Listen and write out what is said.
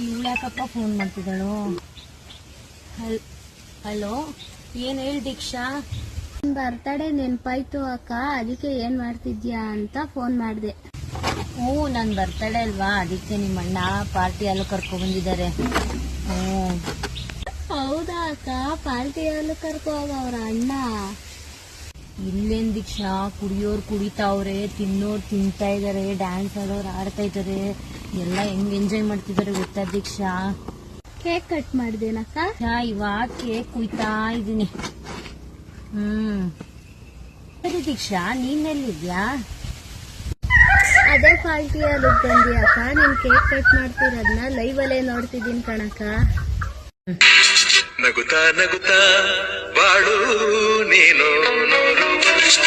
ಇವಳ್ಯಾಕಪ್ಪ phone ಮಾಡ್ತಿದ್ದಾಳು? Hello, ಏನ್ ಹೇಳಿ ದೀಕ್ಷಾ? Birthday ನೆನ್ಪಾಯ್ತು ಅಕ್ಕ, ಅದಕ್ಕೆ ಏನ್ ಮಾಡ್ತಿದ್ಯಾ ಅಂತ ಫೋನ್ ಮಾಡ್ದೆ. ನನ್ ಬರ್ತಡೇ ಅಲ್ವಾ, ಅದಕ್ಕೆ ನಿಮ್ಮ ಅಣ್ಣ ಪಾರ್ಟಿ ಅಲ್ಲೂ ಕರ್ಕೊ ಬಂದಿದ್ದಾರೆ. ಹೌದಾ ಅಕ್ಕ, ಪಾರ್ಟಿ ಅಲ್ಲೂ ಕರ್ಕೊ ಹೋಗವ್ರ ಅಣ್ಣ? ಇಲ್ಲೇನ್ ದೀಕ್ಷಾ, ಕುಡಿಯೋರು ಕುಡಿತಾವ್ರೆ, ತಿನ್ನೋರು ತಿಂತಾ ಇದಾರೆ, ಡ್ಯಾನ್ಸ್ ಆಡೋರು ಆಡ್ತಾ ಇದಾರೆ, ಎಲ್ಲ ಹೆಂಗ್ ಎಂಜಾಯ್ ಮಾಡ್ತಿದಾರೆ ಗೊತ್ತಾ ದೀಕ್ಷಾ? Cake cut ಮಾಡ್ದೇನಕ್ಕ? ಇವಾಗ ಕೇಕ್ ಕುಯ್ತಾ ಇದೀನಿ. ಸರಿ ದೀಕ್ಷಾ, ನೀನೆಲ್ಲಿದ್ಯಾ? ಅದೇ ಪಾರ್ಟಿಯಲ್ಲಿ ಬಂದಿ ಅಕ್ಕ. ನೀನ್ ಕೇಕ್ ಕಟ್ ಮಾಡ್ತಿರೋದ್ನ ಲೈವ್ ಅಲ್ಲೇ ನೋಡ್ತಿದ್ದೀನಿ ಕಣಕ್ಕ. ನಗುತ್ತಾ ನಗುತ್ತಾ ಬಾಳು ನೀನು 100 ವರ್ಷ.